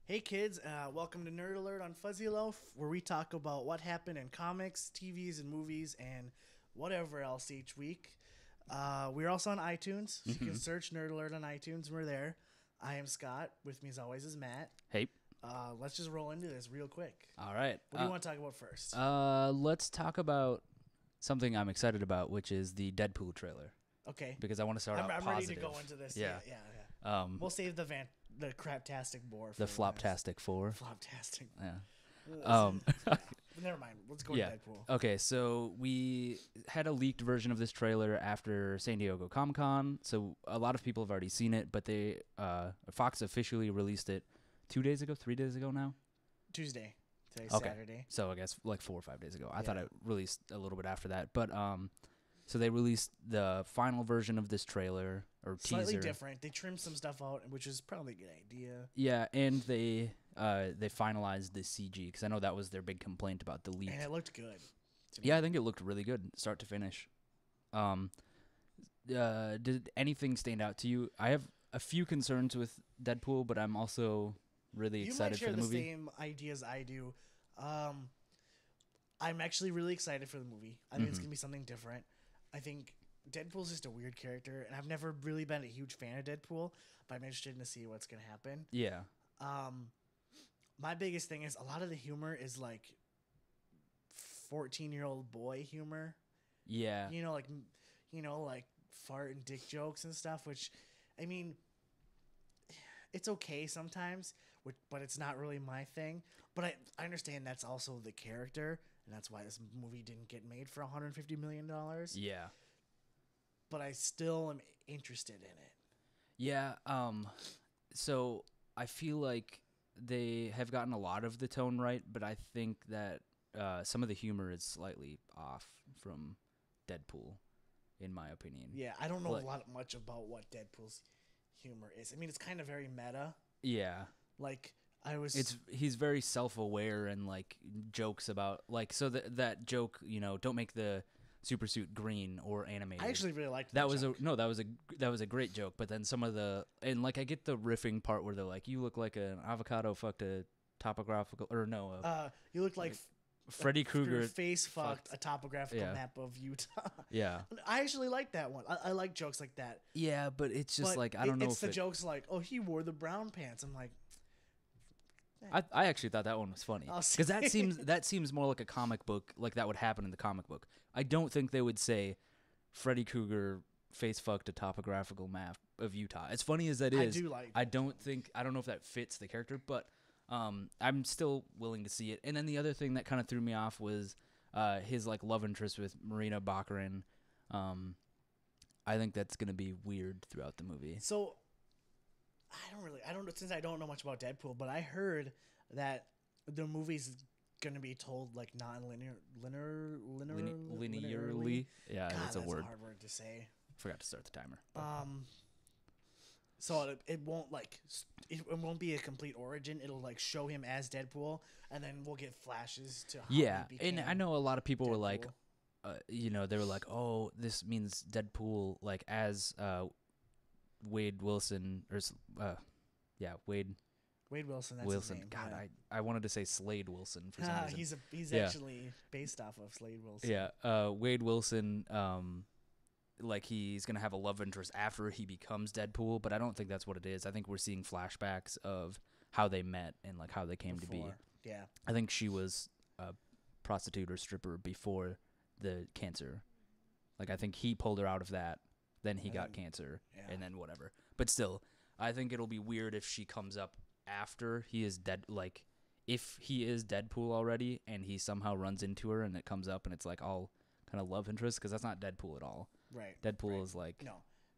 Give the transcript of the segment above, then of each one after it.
Hey kids, welcome to Nerd Alert on Fuzzy Loaf, where we talk about what happened in comics, TVs, and movies, and whatever else each week. We're also on iTunes, so you can search Nerd Alert on iTunes. We're there. I am Scott. With me, as always, is Matt. Hey. Let's just roll into this real quick. All right. What do you want to talk about first? Let's talk about something I'm excited about, which is the Deadpool trailer. Okay. Because I want to start out I'm positive. ready to go into this. Yeah. We'll save the craptastic boar for The Floptastic 4. Floptastic. Yeah. Never mind. Let's go Yeah. to Deadpool. Okay, so we had a leaked version of this trailer after San Diego Comic-Con, so a lot of people have already seen it, but Fox officially released it 3 days ago now? Tuesday. Today's Okay. Saturday. So I guess like 4 or 5 days ago. I Yeah. thought it released a little bit after that, but so they released the final version of this trailer or Slightly teaser. different. They trimmed some stuff out, which is probably a good idea. Yeah, and they finalized the CG because I know that was their big complaint about the leak. And it looked good. To me. Yeah, I think it looked really good, start to finish. Did anything stand out to you? I have a few concerns with Deadpool, but I'm also really excited for the movie. You might share the same ideas I do. I'm actually really excited for the movie. I think it's gonna be something different. I think Deadpool's just a weird character, and I've never really been a huge fan of Deadpool, but I'm interested to see what's gonna happen. Yeah. My biggest thing is a lot of the humor is like 14-year-old boy humor. Yeah. Like fart and dick jokes and stuff. Which, I mean, it's okay sometimes, but it's not really my thing. But I understand that's also the character, and that's why this movie didn't get made for $150 million. Yeah. But I still am interested in it. Yeah. So I feel like they have gotten a lot of the tone right, but I think that some of the humor is slightly off from Deadpool, in my opinion. Yeah, I don't know much about what Deadpool's humor is. I mean, it's kind of very meta. Yeah. Like he's very self-aware and like jokes about like so that joke, don't make the super suit green or animated. I actually really liked that. That was a great joke, but then some of I get the riffing part where they're like, you look like an avocado fucked a topographical you look like Freddy Krueger face fucked a topographical map of Utah. Yeah. I actually like that one. I like jokes like that. Yeah, but it's just I don't know it's the jokes like, oh, he wore the brown pants. I'm like, I actually thought that one was funny because that seems more like a comic book, like that would happen in the comic book. I don't think they would say Freddy Krueger face fucked a topographical map of Utah. As funny as that is, I don't know if that fits the character, but I'm still willing to see it. And then the other thing that kind of threw me off was his like love interest with Marina Baccarin. I think that's gonna be weird throughout the movie. So since I don't know much about Deadpool, but I heard that the movie's gonna be told like linearly. Yeah, God, that's a word. A hard word to say. Forgot to start the timer. So it won't it won't be a complete origin. It'll like show him as Deadpool, and then we'll get flashes to how he became and I know a lot of people were Deadpool. like, they were like, oh, this means Deadpool like as Wade Wilson or Wade Wilson. That's Wilson. His name. God, yeah. I wanted to say Slade Wilson for some reason. He's actually based off of Slade Wilson. Yeah, Wade Wilson. Like he's gonna have a love interest after he becomes Deadpool, but I don't think that's what it is. I think we're seeing flashbacks of how they met and like how they came to be. Yeah, I think she was a prostitute or stripper before the cancer. Like I think he pulled her out of that, then he got cancer, and then whatever. But still, I think it'll be weird if she comes up after he is dead. Like if he is Deadpool already and he somehow runs into her and it comes up and it's like all kind of love interest, because that's not Deadpool at all. Right. Deadpool is like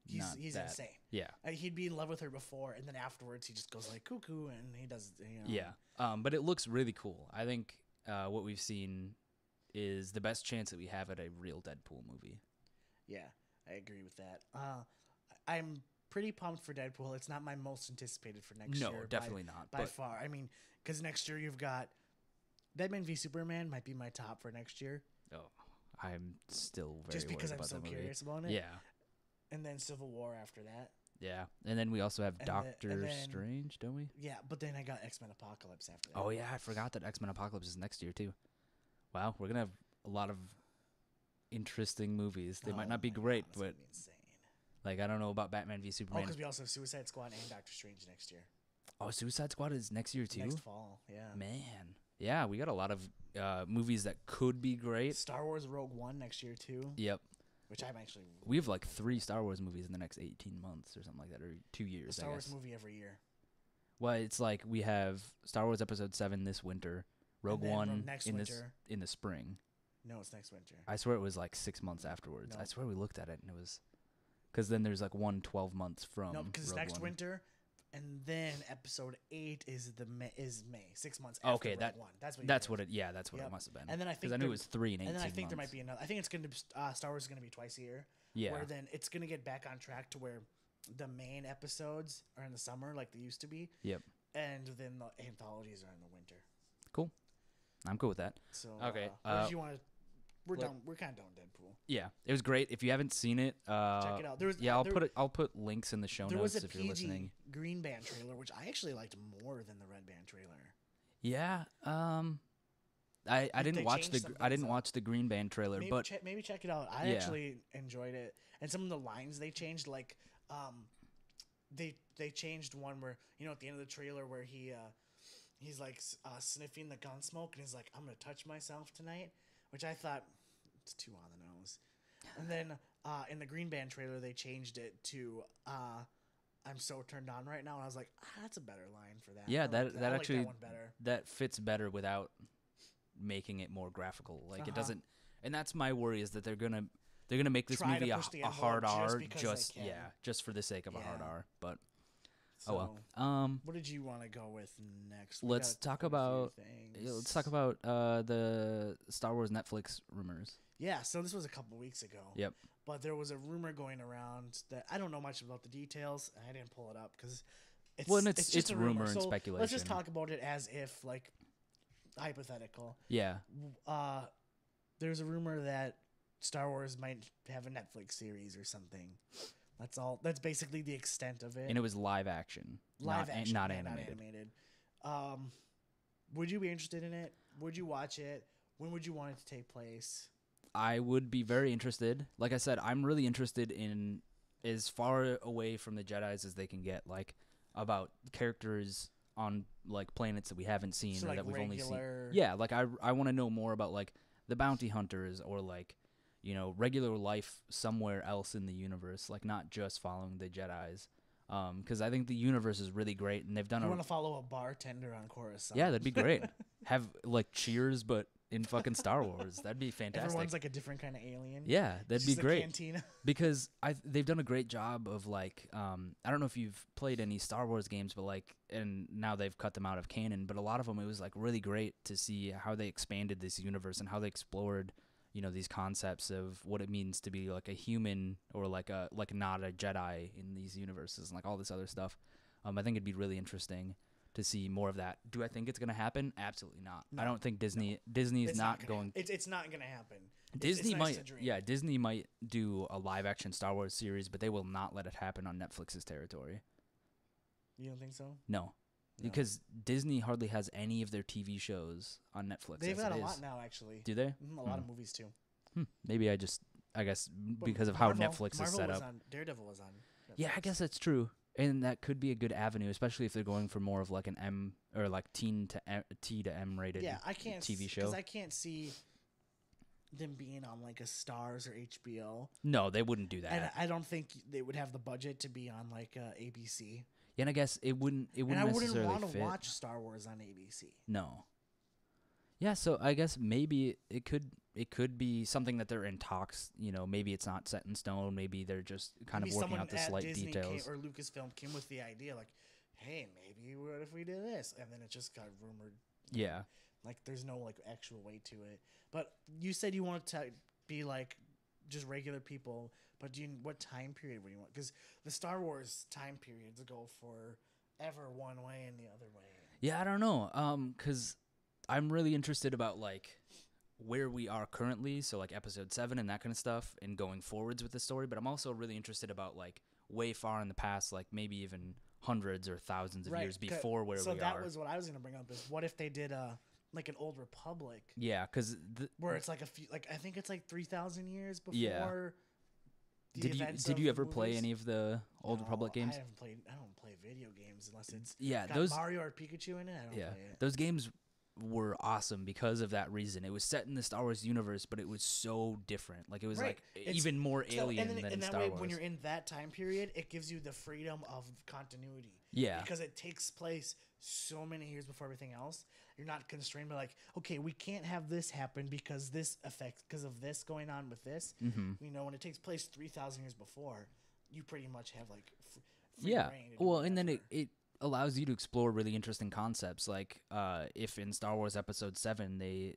he's that. insane. Yeah. He'd be in love with her before, and then afterwards he just goes like cuckoo, and he does. Yeah. But it looks really cool. I think what we've seen is the best chance that we have at a real Deadpool movie. Yeah, I agree with that. I'm pretty pumped for Deadpool. It's not my most anticipated for next year. No, definitely not. By far. I mean, because next year you've got Batman v Superman might be my top for next year. Oh, I'm still very just because worried I'm about so that movie. curious about it. Yeah. And then Civil War after that. Yeah, and then we also have Doctor Strange, don't we? Yeah, but then I got X-Men Apocalypse after that. Oh yeah, I forgot that X-Men Apocalypse is next year too. Wow, we're gonna have a lot of interesting movies. They might not be great, but like I don't know about Batman v Superman. Oh, because we also have Suicide Squad and Doctor Strange next year. Oh, Suicide Squad is next year too. Next fall, yeah. Man, yeah, we got a lot of movies that could be great. Star Wars Rogue One next year too. Yep. Which I'm actually. We have like 3 Star Wars movies in the next 18 months or something like that, or 2 years. A Star Wars movie every year. Well, it's like we have Star Wars Episode 7 this winter, Rogue One in the spring. No, it's next winter. I swear it was like 6 months afterwards. No. I swear we looked at it and it was, because then there's like 12 months from. No, because it's next winter, and then Episode 8 is May, 6 months. Okay, after Rogue One. That's what it must have been. And then I think because I knew it was 3 in 18 months. And then I think there might be another. I think it's going to Star Wars is going to be twice a year. Yeah. Where then it's going to get back on track to where the main episodes are in the summer like they used to be. Yep. And then the anthologies are in the winter. Cool. I'm cool with that. So okay. What did you want to? We're done. We're kind of done with Deadpool. Yeah, it was great. If you haven't seen it, check it out. I'll put links in the show notes if you're listening. Green Band trailer, which I actually liked more than the Red Band trailer. Yeah. I didn't watch the Green Band trailer, but maybe check it out. I actually enjoyed it, and some of the lines they changed, like they changed one where at the end of the trailer where he's like sniffing the gun smoke and he's like, I'm gonna touch myself tonight, which I thought it's too on the nose. And then in the Green Band trailer they changed it to I'm so turned on right now, and I was like, that's a better line for that. Yeah, that actually like that one better. That fits better without making it more graphical. Like it doesn't, and that's my worry is that they're gonna make this movie a hard R just for the sake of a hard R. But so, what did you want to go with next? Let's talk about the Star Wars Netflix rumors. Yeah, so this was a couple weeks ago. Yep. But there was a rumor going around that I don't know much about the details. I didn't pull it up because it's just a rumor and speculation. Let's just talk about it as if like hypothetical. Yeah. There's a rumor that Star Wars might have a Netflix series or something. That's all. That's basically the extent of it. And it was live action. Not animated. Would you be interested in it? Would you watch it? When would you want it to take place? I would be very interested. Like I said, I'm really interested in as far away from the Jedis as they can get. Like about characters on like planets that we haven't seen or that we've only seen. Yeah, like I want to know more about like the bounty hunters or like regular life somewhere else in the universe, like not just following the Jedis. Because I think the universe is really great, and they've done. You want to follow a bartender on Coruscant? Yeah, that'd be great. Have like Cheers, but in fucking Star Wars. That'd be fantastic. Everyone's like a different kind of alien. Yeah, that'd be great. Cantina. Because they've done a great job of like I don't know if you've played any Star Wars games, but like, and now they've cut them out of canon. But a lot of them, it was like really great to see how they expanded this universe and how they explored these concepts of what it means to be like a human or like not a Jedi in these universes and like all this other stuff. I think it'd be really interesting to see more of that. Do I think it's going to happen? Absolutely not. No, I don't think Disney's not going. It's not going to happen. Disney it's might, yeah, Disney might do a live action Star Wars series, but they will not let it happen on Netflix's territory. You don't think so? No. Because Disney hardly has any of their TV shows on Netflix. They've got a lot now, actually. Do they? A lot of movies, too. Maybe I guess because of how Netflix is set up. Daredevil was on Netflix. Yeah, I guess that's true. And that could be a good avenue, especially if they're going for more of like an M or like T to M rated TV show. Because I can't see them being on like a Starz or HBO. No, they wouldn't do that. And I don't think they would have the budget to be on like ABC. Yeah, and I guess it wouldn't necessarily fit. And I wouldn't want to watch Star Wars on ABC. No. Yeah, so I guess maybe it could be something that they're in talks. Maybe it's not set in stone. Maybe they're just kind of working out the slight Disney details. Or Lucasfilm came with the idea, like, "Hey, maybe what if we did this?" And then it just got rumored. Yeah. Like there's no like actual weight to it. But you said you wanted to be like just regular people. But what time period would you want? Because the Star Wars time periods go forever one way and the other way. Yeah, I don't know. Because I'm really interested about like where we are currently, so like episode 7 and that kind of stuff, and going forwards with the story. But I'm also really interested about like way far in the past, like maybe even hundreds or thousands of years before where we are. So that was what I was going to bring up is what if they did like an Old Republic? Yeah, because where it's like I think it's like 3,000 years before. Yeah. Did you ever play any of the Old Republic games? I don't play video games unless it's those Mario or Pikachu in it. I don't play it. Those games were awesome because of that reason. It was set in the Star Wars universe, but it was so different. Like it was even more alien than Star Wars. When you're in that time period, it gives you the freedom of continuity. Yeah, because it takes place so many years before everything else. You're not constrained by like, okay, we can't have this happen because of this going on with this. Mm-hmm. You know, when it takes place 3,000 years before, you pretty much have like free reign. Well, and then it allows you to explore really interesting concepts. Like if in Star Wars Episode 7 they,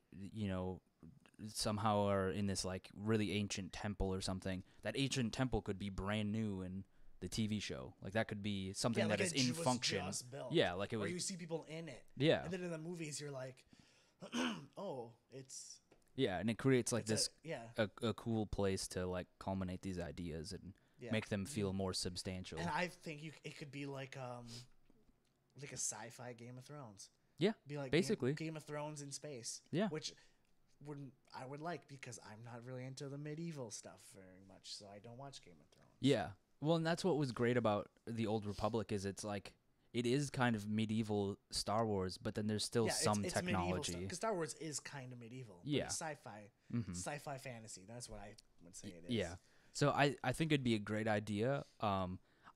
somehow are in this like really ancient temple or something, that ancient temple could be brand new in the TV show. Like that could be something that is in function. Yeah, like it was. Or you see people in it. Yeah. And then in the movies you're like, oh, it's. Yeah, and it creates like this a cool place to like culminate these ideas and make them feel more substantial. And I think it could be like a sci-fi Game of Thrones. Yeah, be like basically Game of Thrones in space. Yeah, which I would like because I'm not really into the medieval stuff very much, so I don't watch Game of Thrones. Yeah, well, and that's what was great about the Old Republic is it's like it is kind of medieval Star Wars, but then there's still some technology. Because Star Wars is kind of medieval. Yeah, it's sci-fi, sci-fi fantasy. That's what I would say it is. Yeah, so I think it'd be a great idea.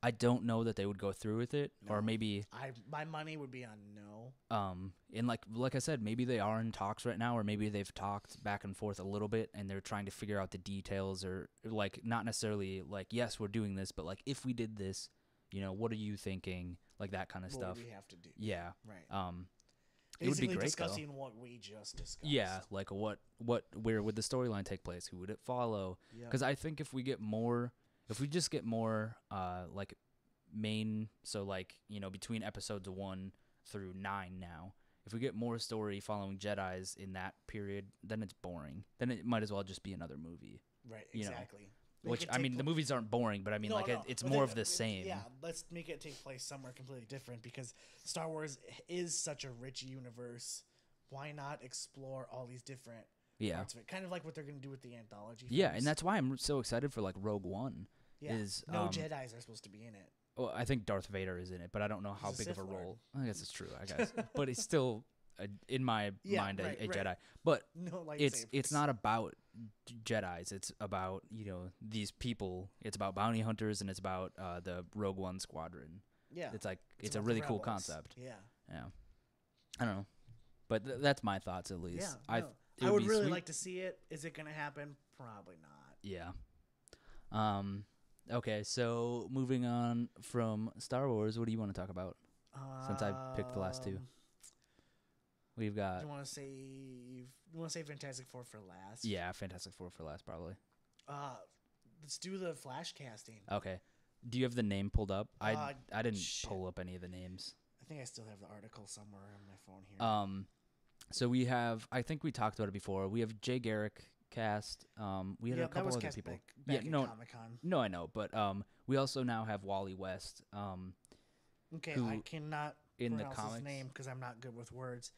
I don't know that they would go through with it, or maybe my money would be on no. And like I said, maybe they are in talks right now, or maybe they've talked back and forth a little bit, and they're trying to figure out the details, or like not necessarily like yes, we're doing this, but like if we did this, what are you thinking? Like that kind of stuff. What do we have to do? Yeah, right. It would be great discussing though. What we just discussed. Yeah, like where would the storyline take place? Who would it follow? Because I think if we just get more like main, so like between episodes 1 through 9 now, if we get more story following Jedis in that period, then it's boring. Then it might as well just be another movie. Right, exactly. Which I mean, the movies aren't boring, but I mean, it's more of the same. Yeah, let's make it take place somewhere completely different because Star Wars is such a rich universe. Why not explore all these different parts of it? Kind of like what they're going to do with the anthology. Yeah, and that's why I'm so excited for like Rogue One. Yeah, no Jedis are supposed to be in it. Well, I think Darth Vader is in it, but I don't know how big of a role. I guess it's true, I guess. But it's still, in my mind, a Jedi. But it's not about Jedis. It's about, these people. It's about bounty hunters, and it's about the Rogue One squadron. Yeah. It's like, it's a really cool concept. Yeah. Yeah. I don't know. But that's my thoughts, at least. Yeah. I would really like to see it. Is it going to happen? Probably not. Yeah. Okay, so moving on from Star Wars, what do you want to talk about? Since I picked the last two, we've got. You want to say Fantastic Four for last? Yeah, Fantastic Four for last, probably. Let's do the Flash casting. Okay. Do you have the name pulled up? I didn't pull up any of the names. I think I still have the article somewhere on my phone here. So we have. I think we talked about it before. We have Jay Garrick cast. We had a couple other people. Back in Comic-Con. No, I know, but we also now have Wally West. Okay, I cannot pronounce his name because I'm not good with words.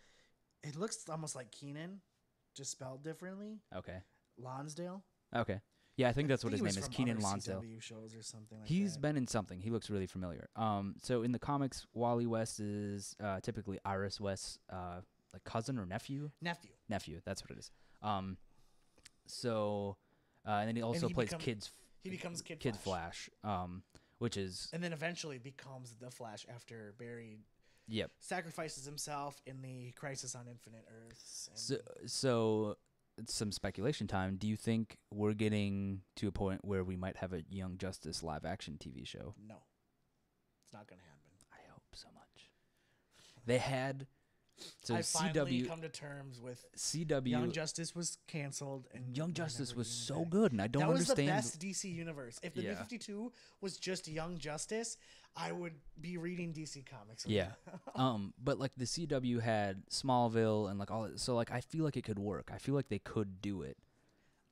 It looks almost like Keenan, just spelled differently. Okay. Lonsdale. Okay. Yeah, I think that's what his name is. Keenan Lonsdale. CW shows or something like He's that. been in something. He looks really familiar. So in the comics, Wally West is typically Iris West's like cousin or nephew. Nephew. That's what it is. So, and then he also plays He becomes Kid Flash, which is... And then eventually becomes the Flash after Barry sacrifices himself in the Crisis on Infinite Earths. So, some speculation time. Do you think we're getting to a point where we might have a Young Justice live-action TV show? No. It's not going to happen. I hope so much. They had... So I finally come to terms with CW. Young Justice was canceled, and Young Justice was so good, and I don't understand. That was the best DC universe. If the New 52 was just Young Justice, I would be reading DC comics. Yeah. But like the CW had Smallville and like all, so like I feel like it could work. I feel like they could do it.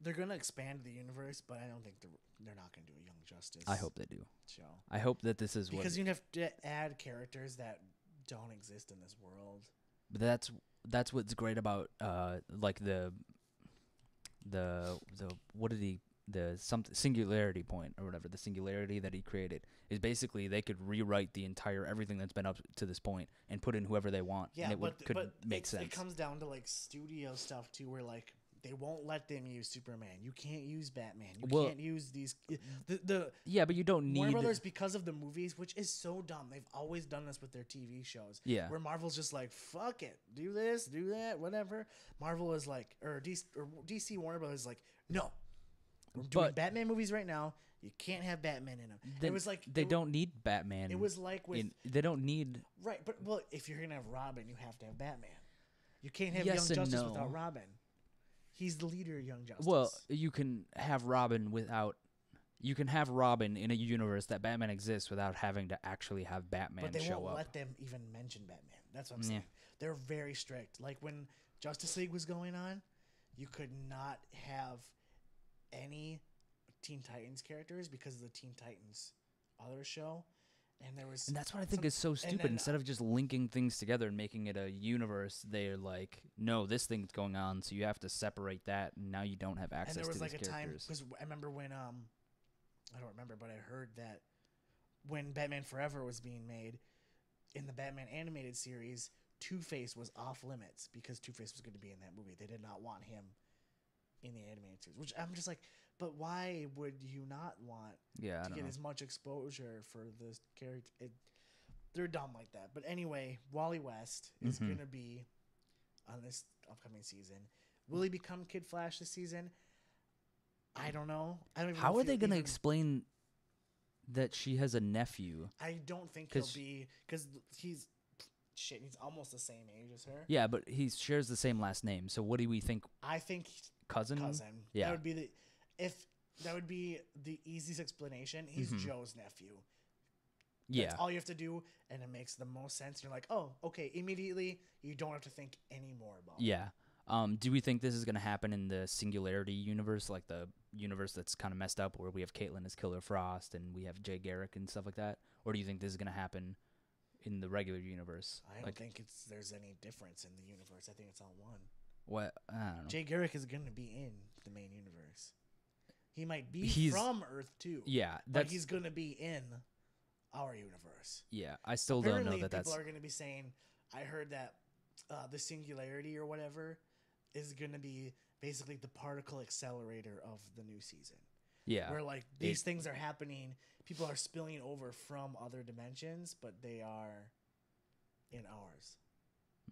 They're gonna expand the universe, but I don't think they're not gonna do a Young Justice. I hope they do. Show. I hope that this is because you have to add characters that don't exist in this world. But that's what's great about like the what did he the singularity point or whatever, the singularity that he created is basically they could rewrite the entire everything that's been up to this point and put in whoever they want, and it could make sense. It comes down to like studio stuff too, where like they won't let them use Superman. You can't use Batman. You can't use these. Yeah, but you don't need Warner Brothers because of the movies, which is so dumb. They've always done this with their TV shows. Yeah, where Marvel's just like, fuck it, do this, do that, whatever. Marvel is like, or DC Warner Brothers is like, no, we're doing Batman movies right now. You can't have Batman in them. It was like they don't need Batman. It was like with they don't need but if you're gonna have Robin, you have to have Batman. You can't have Young Justice without Robin. He's the leader of Young Justice. Well, you can have Robin without. You can have Robin in a universe that Batman exists without having to actually have Batman show up. But they won't let them even mention Batman. That's what I'm saying. They're very strict. Like when Justice League was going on, you could not have any Teen Titans characters because of the Teen Titans other show. And that's what I think is so stupid. Instead of just linking things together and making it a universe, they're like, no, this thing's going on, so you have to separate that, and now you don't have access to these characters. And there was like a time, because I remember when, I don't remember, but I heard that when Batman Forever was being made, in the Batman animated series, Two-Face was off limits because Two-Face was going to be in that movie. They did not want him in the animated series, which I'm just like, but why would you not want to get as much exposure for this character? They're dumb like that. But anyway, Wally West is going to be on this upcoming season. Will he become Kid Flash this season? I don't know. I don't even How are they going to explain that she has a nephew? I don't think he'll be, because he's almost the same age as her. Yeah, but he shares the same last name. So what do we think? I think cousin. Yeah, that would be the easiest explanation. He's Joe's nephew. That's all you have to do, and it makes the most sense. You're like, oh, okay. Immediately, you don't have to think any more about it. Yeah. Do we think this is going to happen in the Singularity universe, like the universe that's kind of messed up, where we have Caitlin as Killer Frost and we have Jay Garrick and stuff like that? Or do you think this is going to happen in the regular universe? I don't think there's any difference in the universe. I think it's all one. What? I don't know. Jay Garrick is going to be in the main universe. He might be from Earth 2. Yeah. But he's going to be in our universe. Yeah. I still don't know that people are going to be saying, I heard that the Singularity or whatever is going to be basically the particle accelerator of the new season. Yeah. Where like these things are happening. People are spilling over from other dimensions, but they are in ours.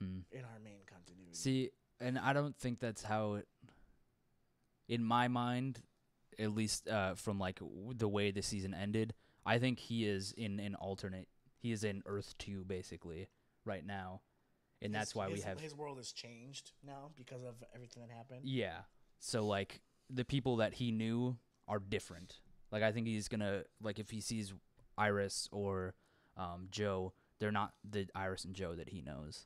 In our main continuity. See, and I don't think that's how it, in my mind, at least from like the way the season ended, I think he is in an alternate. He is in Earth 2 basically right now, and that's why his world has changed now because of everything that happened. Yeah, so like the people that he knew are different. Like I think he's gonna, like, if he sees Iris or Joe, they're not the Iris and Joe that he knows.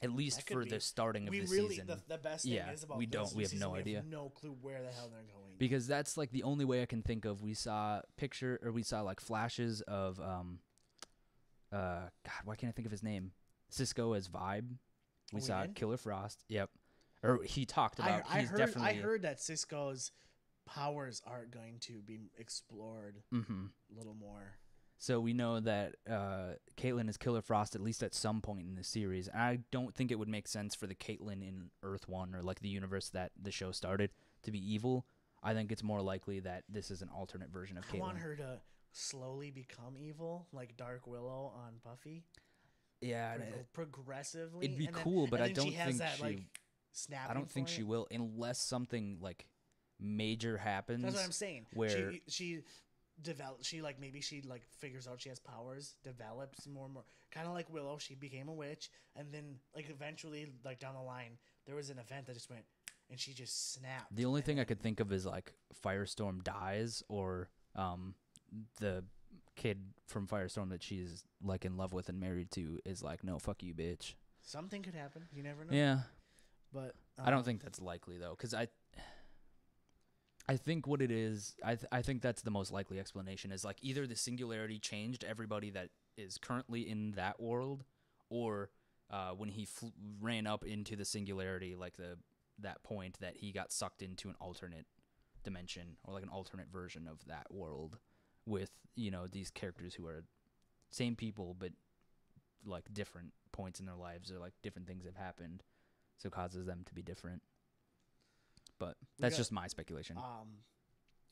At least for the starting of the season. The best thing is about we have no idea. We have no clue where the hell they're going. Because that's like the only way I can think of. We saw like flashes of God, why can't I think of his name? Cisco as Vibe. We saw Killer Frost. Yep. Or he talked about I heard that Cisco's powers are going to be explored a little more. So we know that Caitlin is Killer Frost at least at some point in the series. And I don't think it would make sense for the Caitlin in Earth 1 or like the universe that the show started to be evil. I think it's more likely that this is an alternate version of Caitlin. I want her to slowly become evil, like Dark Willow on Buffy. Yeah, progressively. It'd be cool, but I don't think snapping I don't think she will, unless something like major happens. That's what I'm saying. Where she figures out she has powers, develops more and more, kind of like Willow. She became a witch, and then like eventually, like down the line, there was an event that just went, and she just snapped. The only thing I could think of is like Firestorm dies, or the kid from Firestorm that she's like in love with and married to is like, no, fuck you, bitch. Something could happen. You never know. Yeah, but I don't think that's likely though, because I I think what it is, I think that's the most likely explanation, is like either the singularity changed everybody that is currently in that world, or when he ran up into the singularity, like that point that he got sucked into an alternate dimension or like an alternate version of that world with, you know, these characters who are same people but like different points in their lives, or like different things have happened, so it causes them to be different. But that's just my speculation.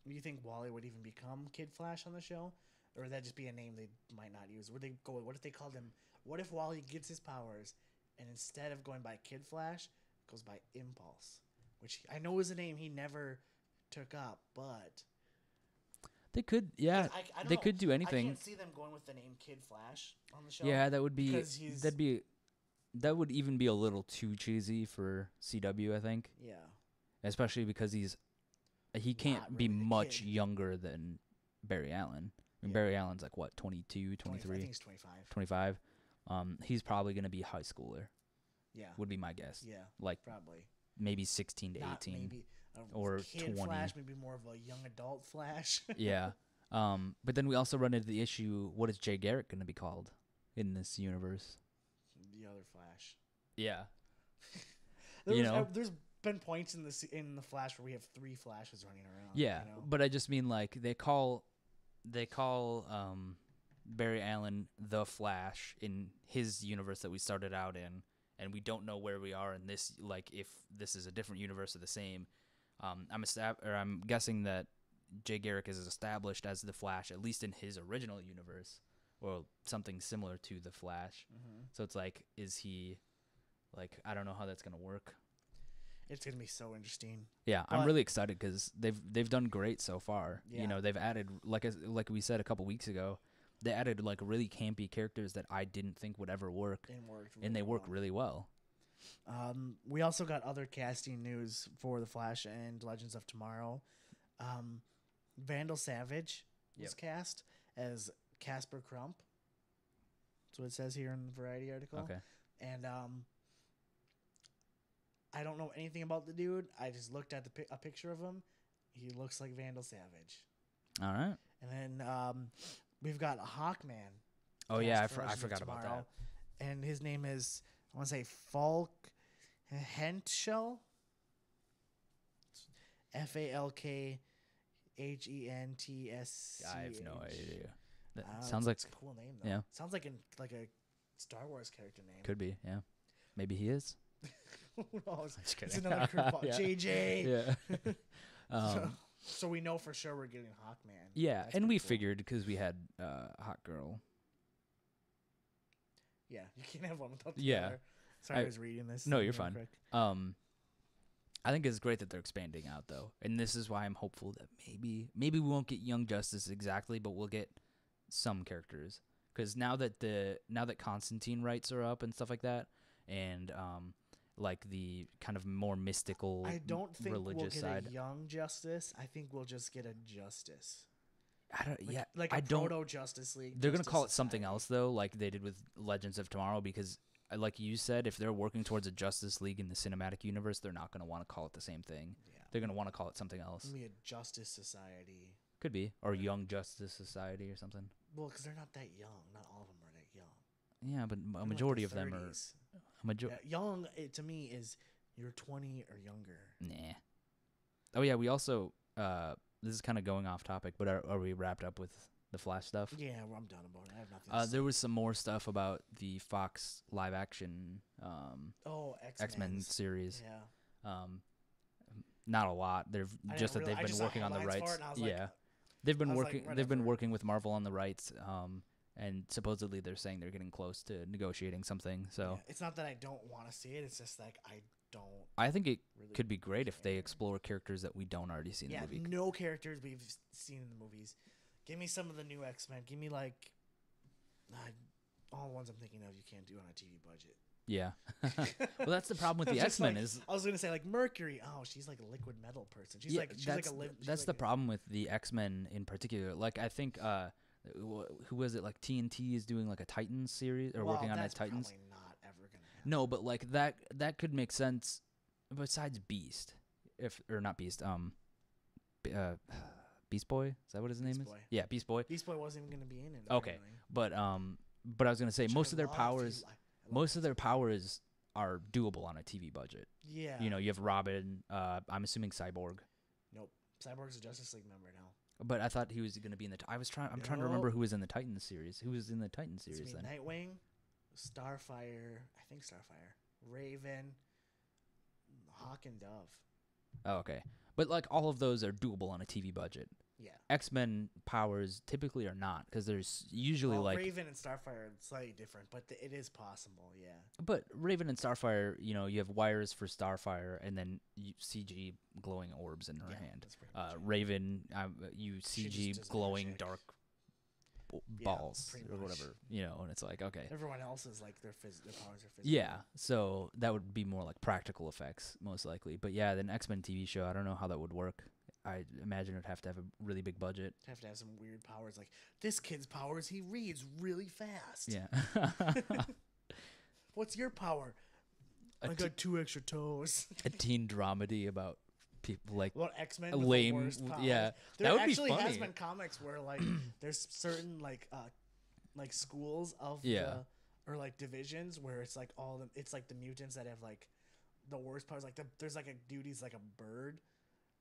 Do you think Wally would even become Kid Flash on the show, or would that just be a name they might not use? Would they go? What if they called him? What if Wally gets his powers, and instead of going by Kid Flash, goes by Impulse, which I know is a name he never took up, but they could, yeah, they could do anything. I can't see them going with the name Kid Flash on the show. Yeah, that would be that would even be a little too cheesy for CW, I think. Yeah. Especially because he can't really be much younger than Barry Allen. I mean, Barry Allen's like, what, 22, 23? I think he's 25. 25. He's probably going to be a high schooler. Yeah. Would be my guess. Yeah, like probably. Maybe 16 to 18. Maybe or Kid 20. Flash, maybe more of a young adult Flash. Yeah. But then we also run into the issue, what is Jay Garrick going to be called in this universe? The other Flash. Yeah. There's been points in the Flash where we have 3 Flashes running around. Yeah, you know? But I just mean like they call Barry Allen the Flash in his universe that we started out in, and we don't know where we are in this. Like if this is a different universe or the same. I'm guessing that Jay Garrick is established as the Flash, at least in his original universe, or something similar to the Flash. Mm-hmm. So it's like, is he like, I don't know how that's gonna work. It's gonna be so interesting. Yeah, I'm really excited because they've done great so far. Yeah. You know, they've added like we said a couple weeks ago, they added like really campy characters that I didn't think would ever work, and they work really well. We also got other casting news for The Flash and Legends of Tomorrow. Vandal Savage was cast as Casper Crump. That's what it says here in the Variety article. Okay. And I don't know anything about the dude. I just looked at a picture of him. He looks like Vandal Savage. All right. And then we've got Hawkman. Oh yeah, I forgot about that. And his name is, I want to say, Falk Hentschel. FALKHENTS. I have no idea. That sounds like a cool name though. Yeah. Sounds like a Star Wars character name. Could be, yeah. Maybe he is. Who knows? It's another curveball. Yeah. JJ. Yeah. So we know for sure we're getting Hawkman. Yeah, and we figured because we had Hot Girl. Yeah, you can't have one without the other. Sorry, I was reading this. No, you're fine. I think it's great that they're expanding out though, and this is why I'm hopeful that maybe we won't get Young Justice exactly, but we'll get some characters. Because now that Constantine rights are up and stuff like that, and like the kind of more mystical, I don't think religious we'll get side. a Young Justice. I think we'll just get a Justice. Like proto Justice League. They're gonna call it something else though, like they did with Legends of Tomorrow, because like you said, if they're working towards a Justice League in the cinematic universe, they're not gonna want to call it the same thing. Yeah. They're gonna want to call it something else. Maybe a Justice Society. Could be, or Young Justice Society or something. Well, because they're not that young. Not all of them are that young. Yeah, but a majority of them are. Young to me is you're 20 or younger. Nah. Oh yeah, we also this is kind of going off topic, but are we wrapped up with the Flash stuff? Yeah, well, I'm done about it. I have nothing to say. There was some more stuff about the Fox live action X-Men series. Yeah. Not a lot. They've just that they've been working on the rights. Yeah. They've been working with Marvel on the rights, and supposedly they're saying they're getting close to negotiating something. So yeah, it's not that I don't want to see it. It's just like I think it could be great if they explore characters that we don't already see in the movie. No characters we've seen in the movies. Give me some of the new X-Men. Give me like all the ones I'm thinking of. You can't do on a TV budget. Yeah. Well, that's the problem with the X-Men is. I was gonna say like Mercury. Oh, she's like a liquid metal person. That's the problem with the X-Men in particular. Like I think who was it? Like TNT is doing like a Titans series or working on a Titans. Probably not ever gonna happen. No, but like that could make sense. Besides Beast, not Beast. Beast Boy. Is that what his name is? Yeah, Beast Boy. Beast Boy wasn't even gonna be in it. Okay, but I was gonna say most of their powers are doable on a TV budget. Yeah. You have Robin. I'm assuming Cyborg. Nope. Cyborg's a Justice League member now. But I thought he was going to be in the. I'm trying to remember who was in the Titans series. Who was in the Titans series then? Nightwing, Starfire. I think Starfire. Raven, Hawk and Dove. Oh, okay. But like all of those are doable on a TV budget. Yeah. X-Men powers typically are not because there's usually Raven and Starfire are slightly different, but it is possible. Yeah. But Raven and Starfire, you have wires for Starfire, and then CG glowing orbs in her hand. Raven, you CG glowing dark balls or whatever, and it's like, okay. Everyone else is like their powers are physical. Yeah, so that would be more like practical effects most likely. But yeah, then X-Men TV show, I don't know how that would work. I imagine it'd have to have a really big budget. Have to have some weird powers, like this kid's powers. He reads really fast. Yeah. What's your power? I got 2 extra toes. A teen dramedy about people like X-Men lame. With the worst powers. Yeah, there that would actually be funny. has been comics where like there's certain like schools of or like divisions where it's like it's like the mutants that have like the worst powers. Like there's like a dude, he's like a bird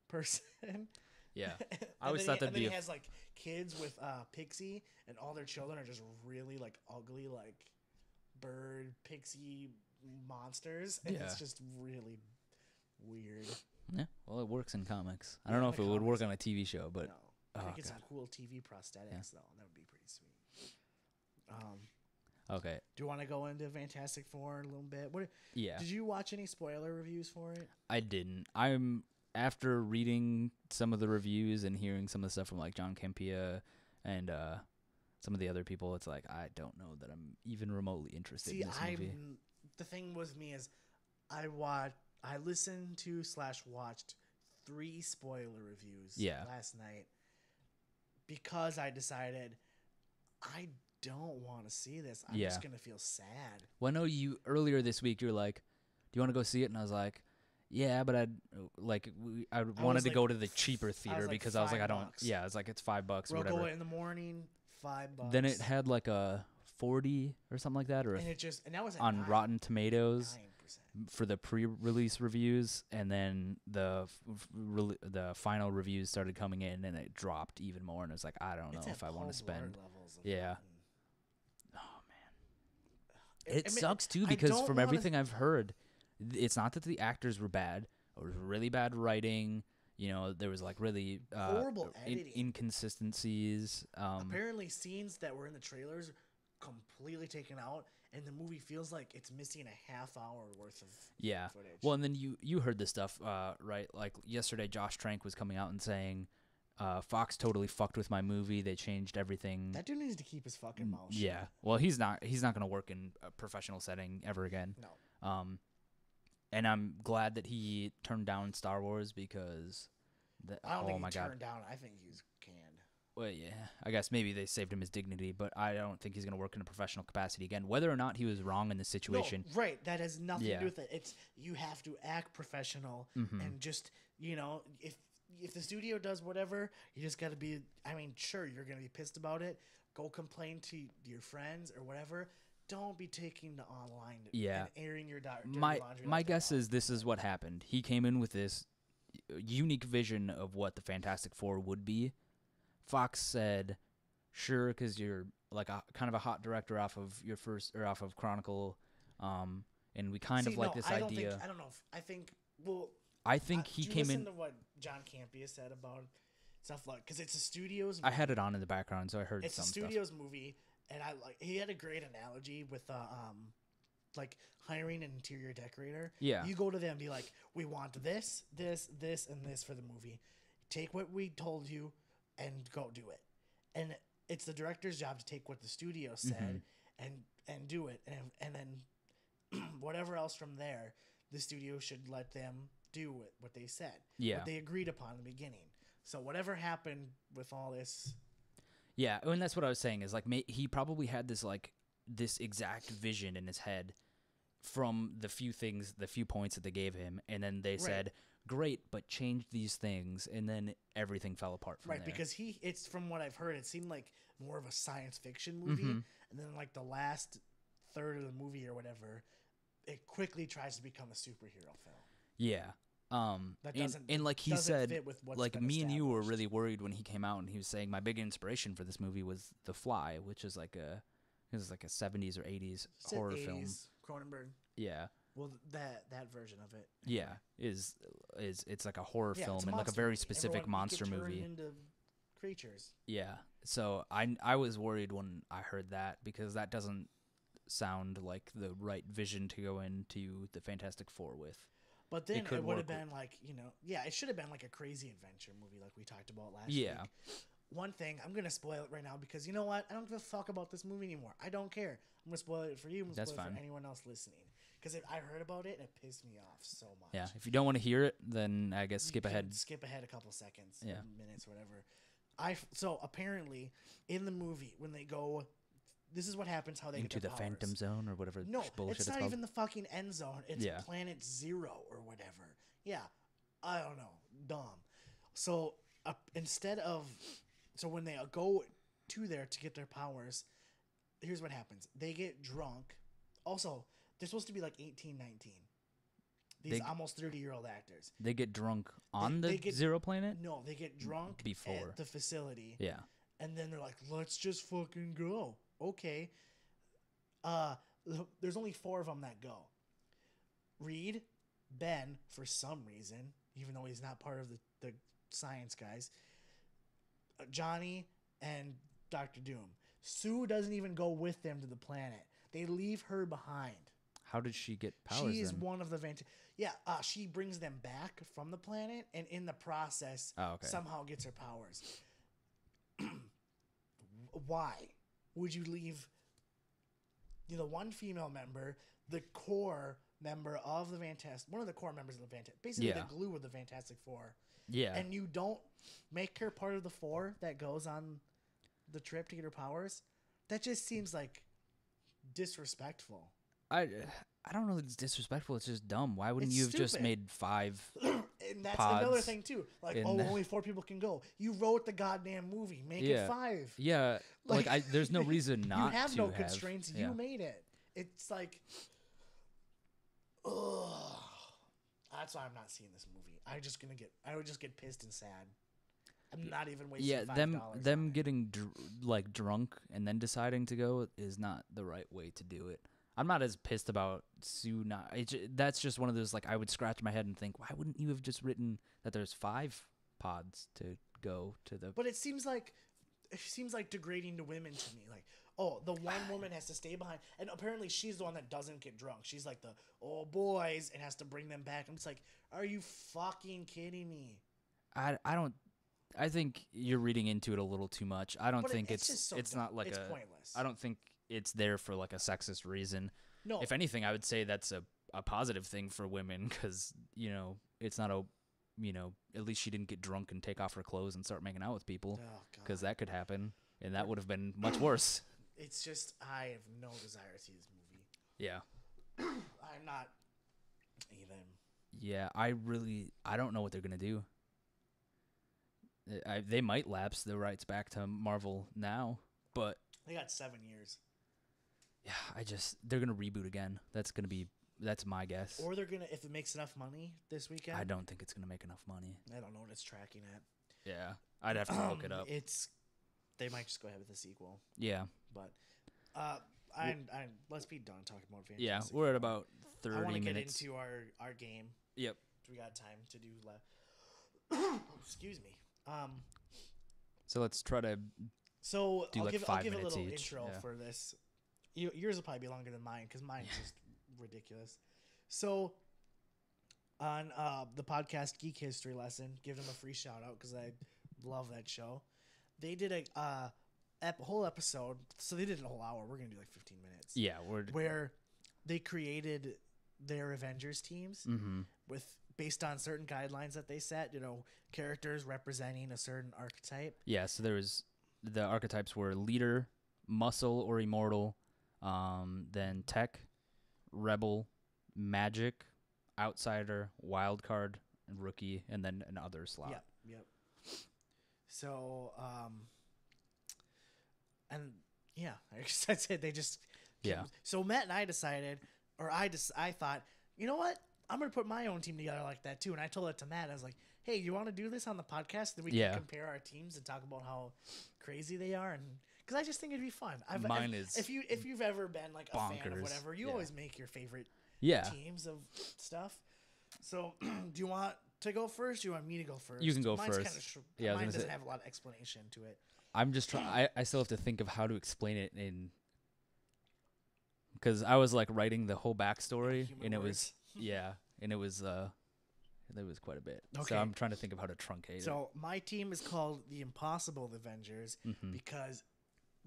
person. Yeah. I always thought that'd be he has like kids with Pixie, and all their children are just really like ugly like bird pixie monsters, and it's just really weird. Yeah, well, it works in comics. I don't know if it would work on a TV show, but I think it's some cool TV prosthetics though. That would be pretty sweet. Okay. Do you want to go into Fantastic Four a little bit? Yeah. Did you watch any spoiler reviews for it? I didn't. After reading some of the reviews and hearing some of the stuff from like John Campea and some of the other people, it's like I don't know that I'm even remotely interested in this movie. The thing with me is I listened to / watched 3 spoiler reviews last night because I decided I don't want to see this. I'm just gonna feel sad. Well, I know you earlier this week you're like, do you want to go see it? And I was like, yeah, but I wanted to go to the cheaper theater because I was like, I don't. Yeah, it's like it's $5 or whatever. Go in the morning, $5. Then it had like a 40 or something like that, or and that was on 9, Rotten Tomatoes 9%. For the pre-release reviews, and then the final reviews started coming in, and it dropped even more. And it was like, I don't know if I want to spend. Oh man, it sucks too because from everything I've heard. It's not that the actors were bad. It was really bad writing. There was like really horrible editing, inconsistencies. Apparently, scenes that were in the trailers completely taken out, and the movie feels like it's missing a half hour worth of footage. Well, and then you heard this stuff, right? Like yesterday, Josh Trank was coming out and saying, Fox totally fucked with my movie. They changed everything. That dude needs to keep his fucking mouth shut. Yeah. Well, he's not going to work in a professional setting ever again. No. And I'm glad that he turned down Star Wars because I don't think he turned down. I think he's canned. Well, yeah. I guess maybe they saved him his dignity, but I don't think he's going to work in a professional capacity again. Whether or not he was wrong in this situation. No, right. That has nothing to do with it. You have to act professional and just, if the studio does whatever, you just got to be, sure, you're going to be pissed about it. Go complain to your friends or whatever. Don't be taking the online and airing your dirty laundry. My guess is this is what happened. He came in with this unique vision of what the Fantastic Four would be. Fox said, "Sure, because you're like a kind of a hot director off of your first or off of Chronicle, and we kind of like this idea." I think he came in. Listen to what John Campea said about stuff because it's a studio's. I had it on in the background, so I heard some stuff. It's a studio's movie. And he had a great analogy with hiring an interior decorator. Yeah. You go to them and be like, we want this, this, this, and this for the movie. Take what we told you and go do it. And it's the director's job to take what the studio said and do it. And then whatever else from there, the studio should let them do what they said. Yeah. What they agreed upon in the beginning. So whatever happened with all this... Yeah, and that's what I was saying is like he probably had this exact vision in his head from the few points that they gave him, and then they said, great, but changed these things, and then everything fell apart from there. Right, because it's from what I've heard, it seemed like more of a science fiction movie, and then like the last third of the movie or whatever, it quickly tries to become a superhero film. Yeah. That doesn't, and like he said, fit with what's like been me and you were established. really worried when he came out, and he was saying my big inspiration for this movie was The Fly, which is like a 70s or 80s horror 80s, film. Cronenberg. Yeah. Well, that version of it. Yeah, is it's like a horror film and like a very specific monster movie. Into creatures. Yeah. So I was worried when I heard that, because that doesn't sound like the right vision to go into the Fantastic Four with. But then it would have been like, it should have been like a crazy adventure movie like we talked about last week. One thing, I'm going to spoil it right now because you know what? I don't give a fuck about this movie anymore. I don't care. I'm going to spoil it for you. I'm going to spoil it for anyone else listening. Because I heard about it and it pissed me off so much. Yeah, if you don't want to hear it, then I guess skip ahead. Skip ahead a couple seconds, minutes, whatever. So apparently in the movie, when they go, this is what happens, how they into get their the powers. Phantom Zone or whatever. No, bullshit it's not called. even the fucking end zone. It's Planet Zero or whatever. Yeah, I don't know, dumb. So so when they go to there to get their powers, here's what happens: they get drunk. Also, they're supposed to be like 18, 19. These almost 30-year-old actors. They get drunk on the Zero Planet? No, they get drunk before at the facility. Yeah. And then they're like, let's just fucking go. Okay. There's only 4 of them that go. Reed, Ben, for some reason, even though he's not part of the science guys, Johnny, and Dr. Doom. Sue doesn't even go with them to the planet. They leave her behind. How did she get powers? She is one of the she brings them back from the planet, and in the process, somehow gets her powers. Why would you leave one female member, the core member of the one of the core members of the Fantastic, basically the glue of the Fantastic Four, and you don't make her part of the 4 that goes on the trip to get her powers? That just seems like disrespectful. I don't know if it's disrespectful. It's just dumb. Why wouldn't you have just made 5 And that's pods another thing, too. Like, only 4 people can go. You wrote the goddamn movie. Make it 5. Yeah. There's no reason not to You have no constraints. You made it. It's like, ugh. That's why I'm not seeing this movie. I would just get pissed and sad. I'm not even wasting $5. Them getting drunk and then deciding to go is not the right way to do it. I'm not as pissed about Sue not. That's just one of those, I would scratch my head and think, why wouldn't you have just written that there's 5 pods to go to the... But it seems like degrading to women to me. Like, the one woman has to stay behind. And apparently she's the one that doesn't get drunk. She's like the, boys, and has to bring them back. I'm just like, are you fucking kidding me? I think you're reading into it a little too much. I don't think it's not like it's pointless. I don't think it's there for like a sexist reason. No. If anything, I would say that's a positive thing for women, because it's not at least she didn't get drunk and take off her clothes and start making out with people, because that could happen, and that would have been much worse. It's just, I have no desire to see this movie. Yeah. I'm not even. Yeah, I don't know what they're gonna do. They might lapse the rights back to Marvel now, but they got 7 years. Yeah, they're gonna reboot again. That's my guess. Or they're gonna, if it makes enough money this weekend. I don't think it's gonna make enough money. I don't know what it's tracking at. Yeah, I'd have to look it up. They might just go ahead with the sequel. Yeah, but let's be done talking about Fantastic. Yeah, we're at about 30 minutes. I want to get into our game. Yep. We got time to do left. Excuse me. So let's try to. So do I'll like give 5 a minutes little each. intro for this. Yours will probably be longer than mine because mine's just ridiculous. So on the podcast Geek History Lesson, give them a free shout out because I love that show. They did a whole episode. So they did a whole hour. We're gonna do like 15 minutes. Yeah, where they created their Avengers teams based on certain guidelines that they set. Characters representing a certain archetype. Yeah. So the archetypes were leader, muscle or immortal, then tech, rebel, magic, outsider, wild card, and rookie, and then an other slot. Yep. So, and yeah, like I said, they just So Matt and I decided, or I thought, you know what? I'm gonna put my own team together like that too. And I told it to Matt. I was like, hey, you want to do this on the podcast? Then we can compare our teams and talk about how crazy they are, and because I just think it'd be fun. Mine is if you've ever been like a bonkers. fan of whatever, you always make your favorite teams of stuff. So, do you want to go first? Or do you want me to go first? You can go Mine's first. Mine doesn't have a lot of explanation to it. I'm just trying. I still have to think of how to explain it because I was like writing the whole backstory, and it was and it was quite a bit. Okay. So I'm trying to think of how to truncate it. So my team is called the Impossible Avengers because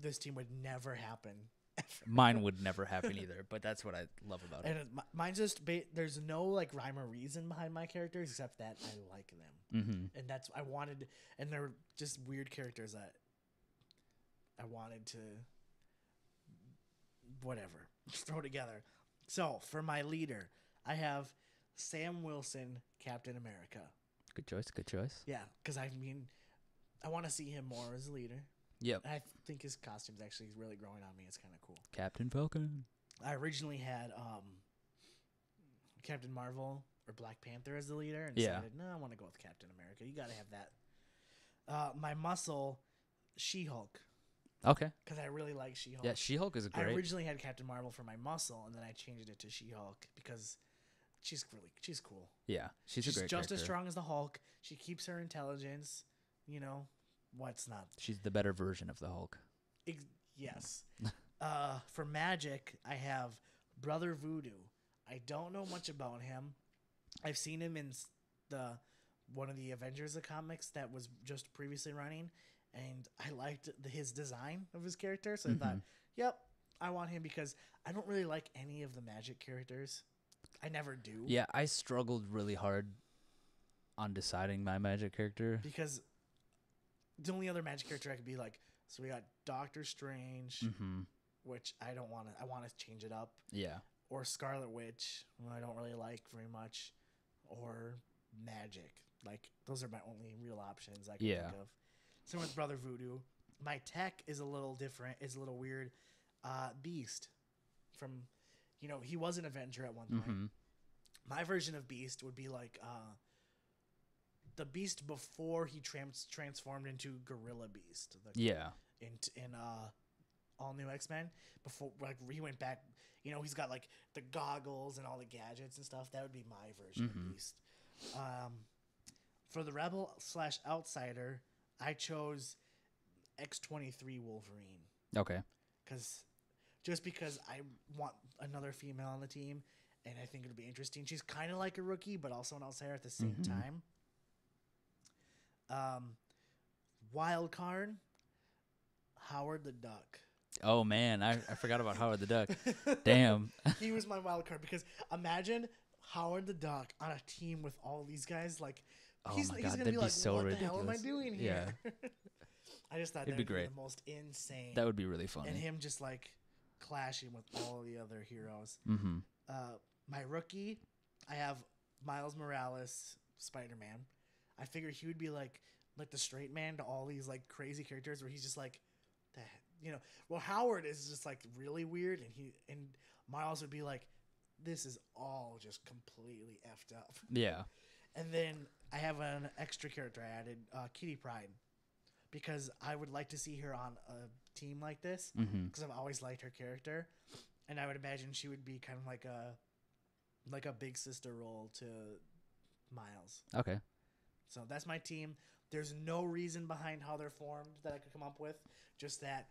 this team would never happen. Mine would never happen either, but that's what I love about it. And mine's just there's no like rhyme or reason behind my characters except that I like them, and that's I wanted, and they're just weird characters that I wanted to whatever throw together. So for my leader, I have Sam Wilson, Captain America. Good choice. Yeah, because I mean, I want to see him more as a leader. Yep. I think his costume's actually really growing on me. It's kind of cool. Captain Falcon. I originally had Captain Marvel or Black Panther as the leader, and decided, no, I want to go with Captain America. You got to have that. My muscle, She-Hulk. Okay. Because I really like She-Hulk. Yeah, She-Hulk is great. I originally had Captain Marvel for my muscle, and then I changed it to She-Hulk because she's cool. Yeah, she's a great just character. As strong as the Hulk. She keeps her intelligence. You know, what's not? She's the better version of the Hulk. Yes. For magic, I have Brother Voodoo. I don't know much about him. I've seen him in one of the Avengers comics that was just previously running, and I liked his design of his character. So I thought, yep, I want him because I don't really like any of the magic characters. I never do. Yeah, I struggled really hard on deciding my magic character because the only other magic character I could be like, so we got Doctor Strange, which I don't want to. I want to change it up. Yeah. Or Scarlet Witch, who I don't really like very much, or Magic. Like those are my only real options I can think of. Same with Brother Voodoo. My tech is a little different. It's a little weird. Beast, from, he was an Avenger at one point. My version of Beast would be like the Beast before he transformed into Gorilla Beast. In all new X-Men, before like he went back, he's got like the goggles and all the gadgets and stuff. That would be my version of Beast. For the Rebel/Outsider, I chose X-23 Wolverine. Okay. Because I want another female on the team, and I think it'll be interesting. She's kind of like a rookie, but also an outsider at the same time. Wild card, Howard the Duck. Oh man, I forgot about Howard the Duck. Damn. He was my wild card because imagine Howard the Duck on a team with all these guys. Like, he's gonna that'd be like, so what ridiculous. the hell am I doing here? Yeah. I just thought that'd be great. The most insane. That would be really funny. And him just like clashing with all the other heroes. My rookie, I have Miles Morales, Spider-Man. I figured he would be like the straight man to all these like crazy characters where he's just like, well, Howard is just like really weird, and Miles would be like, this is all just completely effed up. Yeah. And then I have an extra character I added, Kitty Pryde, because I would like to see her on a team like this because I've always liked her character, and I would imagine she would be kind of like a big sister role to Miles. Okay. So that's my team. There's no reason behind how they're formed that I could come up with, just that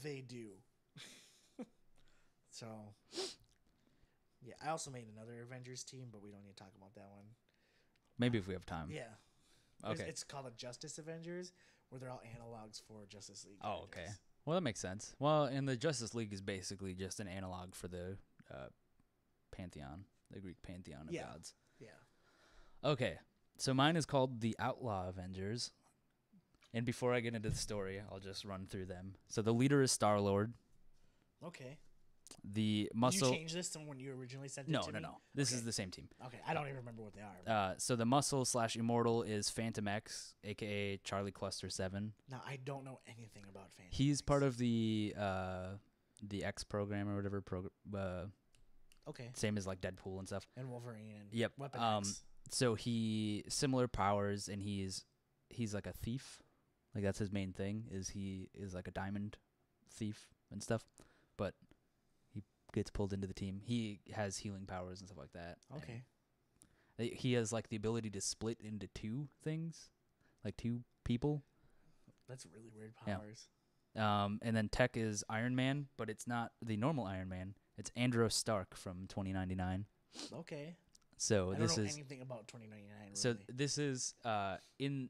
they do. So, yeah, I also made another Avengers team, but we don't need to talk about that one. Maybe if we have time. Yeah. Okay. It's called the Justice Avengers, where they're all analogs for Justice League. Oh, okay. Well, that makes sense. Well, and the Justice League is basically just an analog for the pantheon, the Greek pantheon of gods. Yeah. Okay. So mine is called the Outlaw Avengers. And before I get into the story, I'll just run through them. So the leader is Star-Lord. Okay. The muscle. Did you change this from when you originally sent it to me? No. This is the same team. Okay, I don't even remember what they are. So the muscle / immortal is Phantom X, aka Charlie Cluster 7. Now I don't know anything about Phantom He's X. part of the X program or whatever. Okay. Same as like Deadpool and stuff. And Wolverine and Yep. Weapon X. So he similar powers, and he's like a thief. Like that's his main thing. He is like a diamond thief and stuff. But he gets pulled into the team. He has healing powers and stuff like that. Okay. And he has like the ability to split into two things, like two people. That's really weird powers. Yeah. And then Tech is Iron Man, but it's not the normal Iron Man. It's Andros Stark from 2099. Okay. So I don't know anything about 2099. Really. So this is in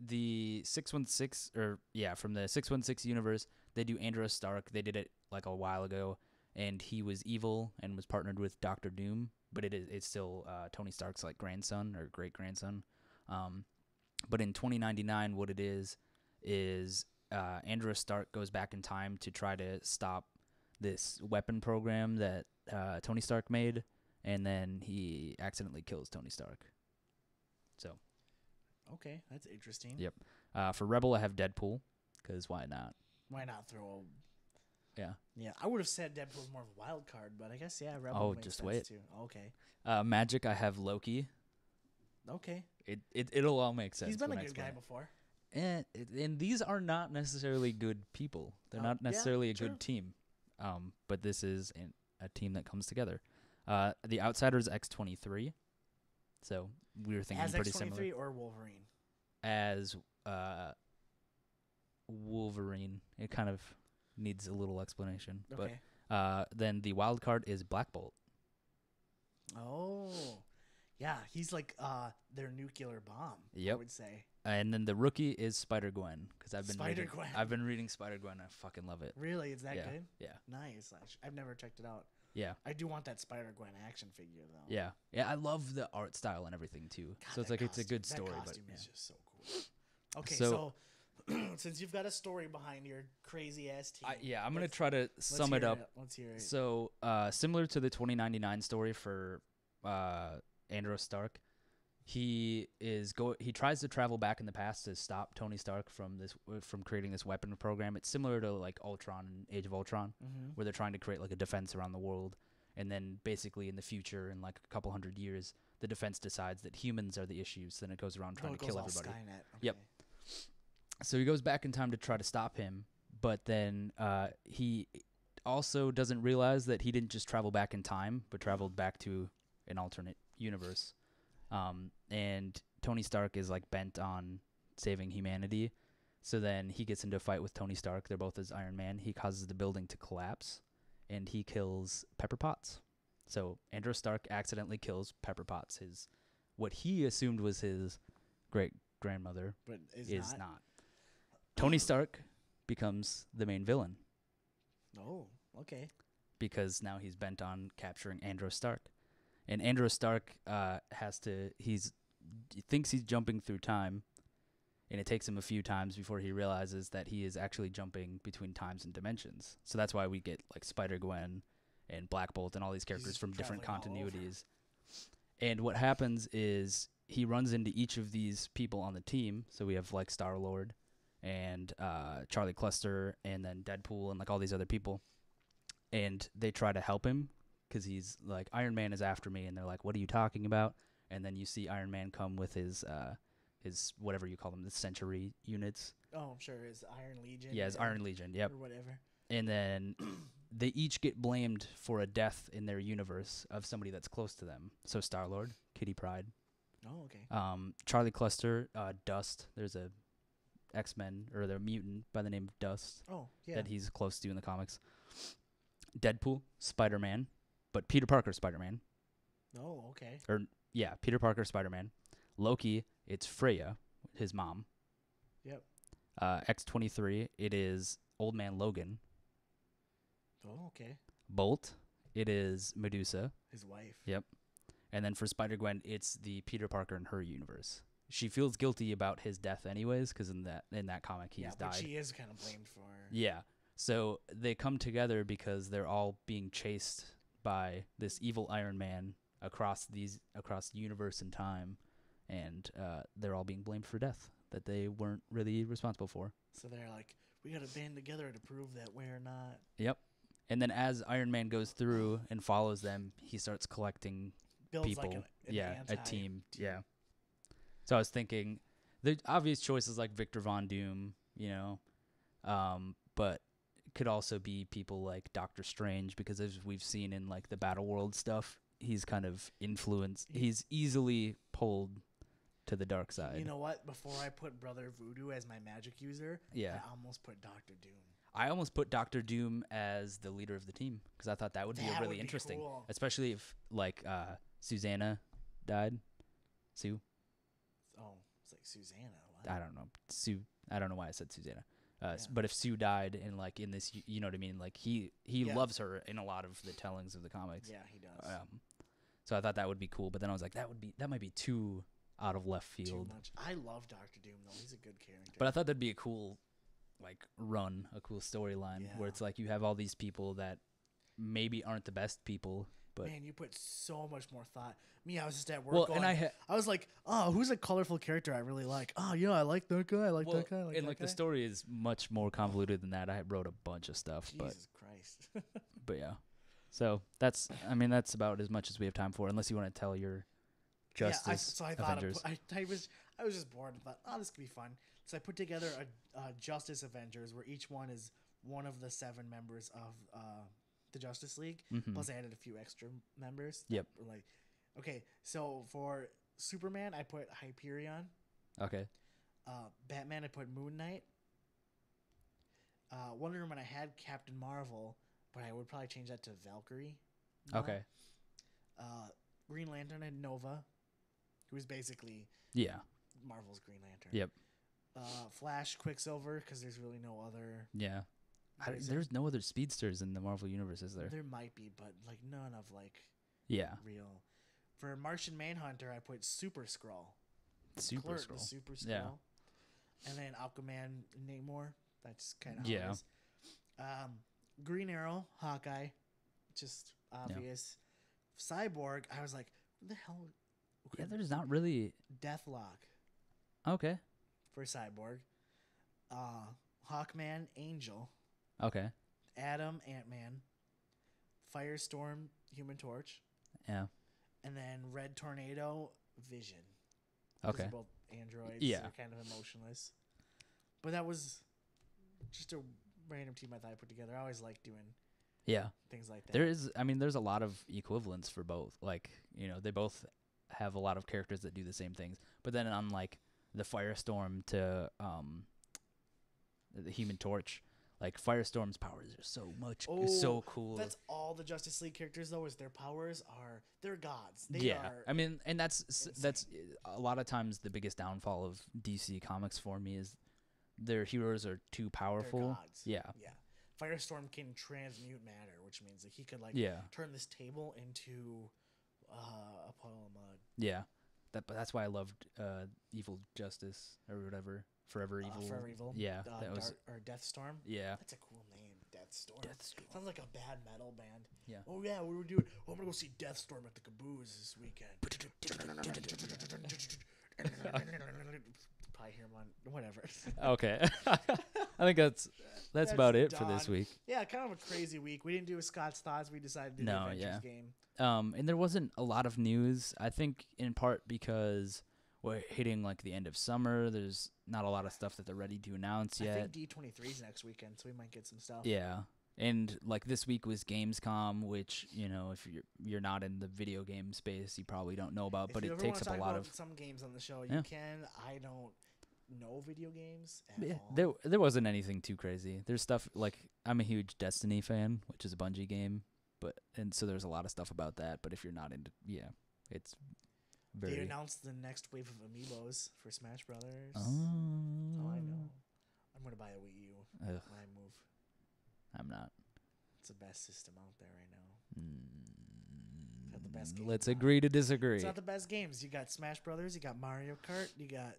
the 616 from the 616 universe. They do Andros Stark. They did it like a while ago, and he was evil and was partnered with Doctor Doom. But it's still Tony Stark's like grandson or great grandson. But in 2099, what it is Andros Stark goes back in time to try to stop this weapon program that Tony Stark made. And then he accidentally kills Tony Stark. So. Okay, that's interesting. Yep. For Rebel, I have Deadpool, because why not? Why not throw a... Yeah. Yeah, I would have said Deadpool was more of a wild card, but I guess, yeah, Rebel makes just sense wait. too. Okay. Magic, I have Loki. Okay. It'll all make sense. He's been a good guy before. And these are not necessarily good people. They're not necessarily a good team. But this is a team that comes together. The Outsiders X-23. So we were thinking as pretty X-23 similar. Or Wolverine? As Wolverine. It kind of needs a little explanation. Okay. But then the wild card is Black Bolt. Oh. Yeah, he's like their nuclear bomb, Yep. I would say. And then the rookie is Spider-Gwen, because Spider-Gwen. I've been reading Spider-Gwen. I fucking love it. Really? Is that good? Yeah. Nice. I've never checked it out. Yeah. I do want that Spider-Gwen action figure, though. Yeah. Yeah, I love the art style and everything, too. God, so it's like it's a good story. That costume is just so cool. Okay, So so since you've got a story behind your crazy-ass team. I'm going to try to sum it up. Let's hear it. So similar to the 2099 story for Andros Stark, he tries to travel back in the past to stop Tony Stark from creating this weapon program. It's similar to like Ultron and Age of Ultron, where they're trying to create like a defense around the world, and then basically in the future, in like a couple hundred years, the defense decides that humans are the issues. Then it goes around trying to kill everybody. Skynet. Okay. Yep. So he goes back in time to try to stop him, but then he also doesn't realize that he didn't just travel back in time, but traveled back to an alternate universe. And Tony Stark is like bent on saving humanity. So then he gets into a fight with Tony Stark. They're both as Iron Man. He causes the building to collapse, and he kills Pepper Potts. So Andrew Stark accidentally kills Pepper Potts, what he assumed was his great grandmother, but is not. Tony Stark becomes the main villain. Oh, okay. Because now he's bent on capturing Andrew Stark. And Andrew Stark thinks he's jumping through time, and it takes him a few times before he realizes that he is actually jumping between times and dimensions. So that's why we get like Spider-Gwen and Black Bolt and all these characters from different continuities. And what happens is he runs into each of these people on the team. So we have like Star-Lord and Charlie Cluster and then Deadpool and like all these other people. And they try to help him, because he's like, Iron Man is after me, and they're like, what are you talking about? And then you see Iron Man come with his whatever you call them, the Century units. Oh, I'm sure his Iron Legion. Yeah, his Iron Legion, yep. Or whatever. And then they each get blamed for a death in their universe of somebody that's close to them. So Star-Lord, Kitty Pryde. Oh, okay. Charlie Cluster, Dust. There's a X-Men, or the mutant by the name of Dust. Oh, yeah. That he's close to in the comics. Deadpool, Spider-Man. But Peter Parker Spider-Man. Oh, okay. Peter Parker Spider-Man. Loki, it's Freya, his mom. Yep. X-23, it is Old Man Logan. Oh, okay. Bolt, it is Medusa. His wife. Yep. And then for Spider-Gwen, it's the Peter Parker in her universe. She feels guilty about his death anyways, because in that comic he's died. But she is kind of blamed for... Yeah. So they come together because they're all being chased by this evil Iron Man across the universe and time, and they're all being blamed for death that they weren't really responsible for. So they're like, we got to band together to prove that we're not. Yep. And then as Iron Man goes through and follows them, he starts collecting people. Like a team. Yeah. So I was thinking, the obvious choices like Victor Von Doom, but it could also be people like Doctor Strange, because as we've seen in like the Battle World stuff, he's kind of influenced. He's easily pulled to the dark side. You know what? Before I put Brother Voodoo as my magic user, I almost put Doctor Doom. I almost put Doctor Doom as the leader of the team because I thought that would be really interesting, cool. Especially if like Susanna died. Sue. Oh, it's like Susanna. What? I don't know. Sue. I don't know why I said Susanna. But if Sue died and like in this, you know what I mean? Like he loves her in a lot of the tellings of the comics. Yeah, he does. So I thought that would be cool, but then I was like, that might be too out of left field. Too much. I love Doctor Doom though. He's a good character. But I thought that'd be a cool a cool storyline where it's like you have all these people that maybe aren't the best people, but man, you put so much more thought. I was just at work. Well, and I was like, oh, who's a colorful character I really like? Oh, I like that guy. I like that guy. And the story is much more convoluted than that. I wrote a bunch of stuff. Jesus Christ. But yeah, so that's about as much as we have time for, unless you want to tell your Justice Avengers. I was just bored and thought, oh, this could be fun. So I put together a Justice Avengers where each one is one of the 7 members of the Justice League. Mm-hmm. Plus I added a few extra members. Yep. Okay, so for Superman, I put Hyperion. Okay. Batman, I put Moon Knight. Wonder Woman, I had Captain Marvel, but I would probably change that to Valkyrie. Okay. Green Lantern, I had Nova, who is basically Marvel's Green Lantern. Yep. Flash, Quicksilver, because there's really no other. Yeah. There's no other speedsters in the Marvel universe, is there? There might be, but none of real. For Martian Manhunter, I put Super Skrull. Super Skrull. The Super Skrull. Yeah. And then Aquaman, Namor. That's kind of how it is. Green Arrow, Hawkeye, just obvious. Yeah. Cyborg, I was like, what the hell? Yeah, there's not really. Deathlock. Okay. For Cyborg. Hawkman, Angel. Okay. Adam, Ant-Man. Firestorm, Human Torch. Yeah. And then Red Tornado, Vision. Okay. Those are both androids. Yeah. They're kind of emotionless. But that was just a random team I thought I put together. I always like doing things like that. There's a lot of equivalents for both. They both have a lot of characters that do the same things. But then on the Firestorm to the Human Torch, Firestorm's powers are so cool. That's all the Justice League characters though. Is their powers are they're gods. And that's a lot of times the biggest downfall of DC Comics for me is their heroes are too powerful. They're gods. Yeah. Firestorm can transmute matter, which means he could turn this table into a puddle of mud. Yeah. But that's why I loved Evil Justice or whatever. Forever Evil. Forever Evil. Yeah. Or Deathstorm. Yeah. That's a cool name, Deathstorm. Sounds like a bad metal band. Yeah. Oh, yeah, we were doing... I'm going to go see Deathstorm at the Caboose this weekend. Probably hear him on... Whatever. Okay. I think that's about it for this week. Yeah, kind of a crazy week. We didn't do a Scott's Thoughts. We decided to do the Avengers game. And there wasn't a lot of news, I think, in part because we're hitting the end of summer. There's not a lot of stuff that they're ready to announce yet. I think D23 is next weekend, so we might get some stuff. Yeah. And this week was Gamescom, which, if you're not in the video game space, you probably don't know about, but it takes up a lot of some games on the show. You can. I don't know video games at all. There wasn't anything too crazy. There's stuff I'm a huge Destiny fan, which is a Bungie game. And so there's a lot of stuff about that, but if you're not into, it's very. They announced the next wave of amiibos for Smash Brothers. Oh, I know. I'm gonna buy a Wii U when I move. I'm not. It's the best system out there right now. Not the best games. Let's agree to disagree. It's not the best games. You got Smash Brothers. You got Mario Kart. You got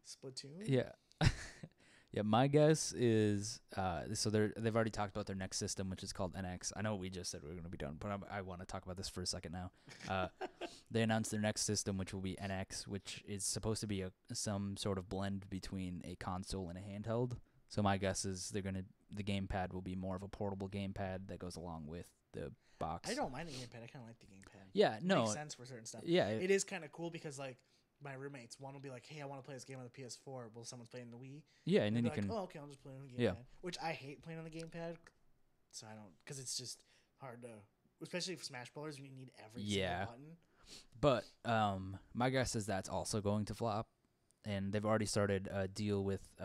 Splatoon. Yeah. Yeah, my guess is so they've already talked about their next system, which is called NX. I know we just said we were going to be done, but I want to talk about this for a second now. They announced their next system, which will be NX, which is supposed to be some sort of blend between a console and a handheld. So my guess is the gamepad will be more of a portable gamepad that goes along with the box. I don't mind the gamepad. I kind of like the gamepad. Yeah, it makes sense for certain stuff. Yeah, it is kind of cool because like my roommates, one will be like, "Hey, I want to play this game on the PS4." Well, someone's playing the Wii. Yeah, and then you can. Oh, okay, I'll just play on the gamepad. Yeah. Which I hate playing on the gamepad, so I don't, because it's just hard to, especially for Smash Brothers when you need every single button. But my guess is that's also going to flop, and they've already started a deal with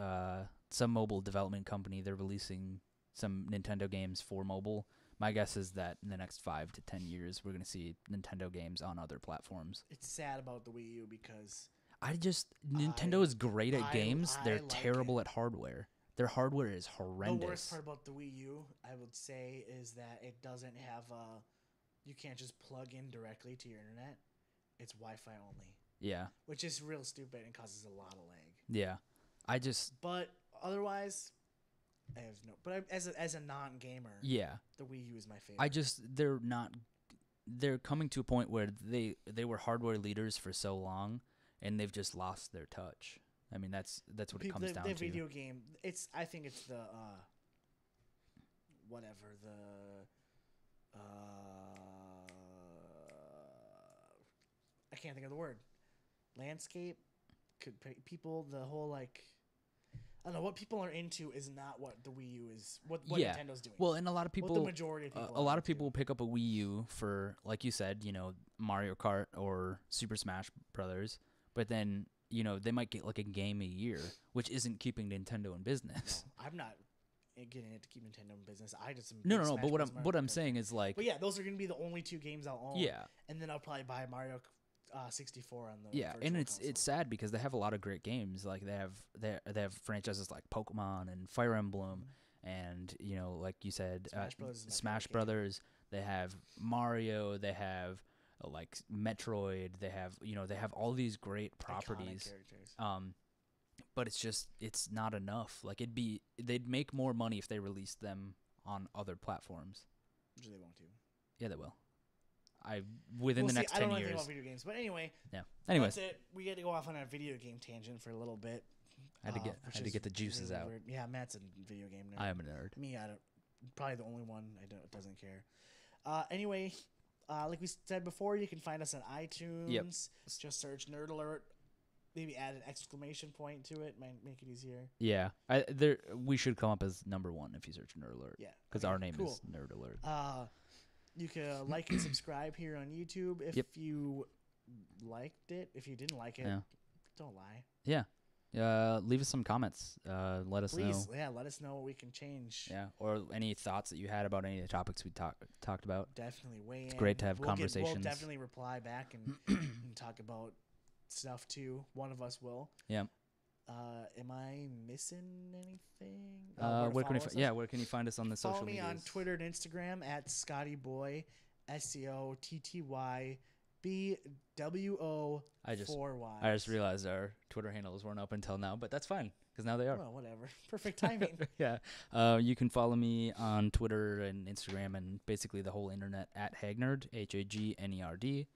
some mobile development company. They're releasing some Nintendo games for mobile. My guess is that in the next 5 to 10 years, we're going to see Nintendo games on other platforms. It's sad about the Wii U because Nintendo is great at games. They're terrible at hardware. Their hardware is horrendous. The worst part about the Wii U, I would say, is that it doesn't have you can't just plug in directly to your internet. It's Wi-Fi only. Yeah. Which is real stupid and causes a lot of lag. Yeah. But otherwise, I have no. But as a non-gamer, yeah, the Wii U is my favorite. They're coming to a point where they were hardware leaders for so long, and they've just lost their touch. I mean, that's what it comes down to. The video game, I think it's the whatever I can't think of the word. Landscape, people, the whole like. I don't know, what people are into is not what the Wii U is. What Nintendo's doing. Well, and a lot of people, what the majority of people, a lot of people will pick up a Wii U for, like you said, Mario Kart or Super Smash Brothers. But then, they might get like a game a year, which isn't keeping Nintendo in business. No, I'm not getting it to keep Nintendo in business. I just no. But what I'm saying is like. But yeah, those are going to be the only two games I'll own. Yeah. And then I'll probably buy Mario 64 on the and console. It's sad because they have a lot of great games. Like they have franchises like Pokemon and Fire Emblem, and like you said, Smash Brothers. They have Mario. They have like Metroid. They have all these great properties. Iconic characters. But it's not enough. Like they'd make more money if they released them on other platforms. Which they won't do. Yeah, they will. Within the next 10 years. I don't know anything about video games, but anyway. Yeah. Anyways, that's it. We had to go off on a video game tangent for a little bit. I had to get the juices out. Weird. Yeah, Matt's a video game nerd. I am a nerd. Me, probably the only one doesn't care. Anyway, like we said before, you can find us on iTunes. Yep. Just search Nerd Alert. Maybe add an exclamation point to it. Might make it easier. Yeah. We should come up as number 1 if you search Nerd Alert. Yeah. Because our name is Nerd Alert. You can like and subscribe here on YouTube if you liked it. If you didn't like it, don't lie. Yeah. Leave us some comments. Let us know. Yeah, let us know what we can change. Yeah, or any thoughts that you had about any of the topics we talked about. Definitely weigh in. It's great to have conversations. We'll definitely reply back and talk about stuff too. One of us will. Yeah. Am I missing anything? Where can you find us on the social media? Follow me on Twitter and Instagram at ScottyBoy, SCOTTYBWO4Y. I just realized our Twitter handles weren't up until now, but that's fine because now they are. Well, whatever. Perfect timing. Yeah. You can follow me on Twitter and Instagram and basically the whole internet at Hagnerd, HAGNERD.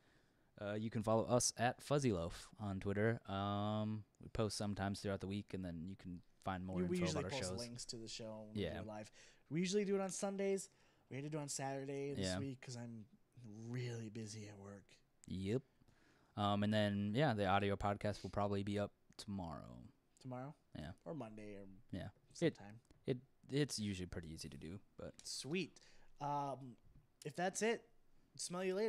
You can follow us at Fuzzy Loaf on Twitter. We post sometimes throughout the week, and then you can find more info about our shows. We usually post links to the show when we do it live. We usually do it on Sundays. We had to do it on Saturday this week because I'm really busy at work. Yep. And then, the audio podcast will probably be up tomorrow. Tomorrow? Yeah. Or Monday or sometime. It's usually pretty easy to do, but sweet. If that's it, smell you later.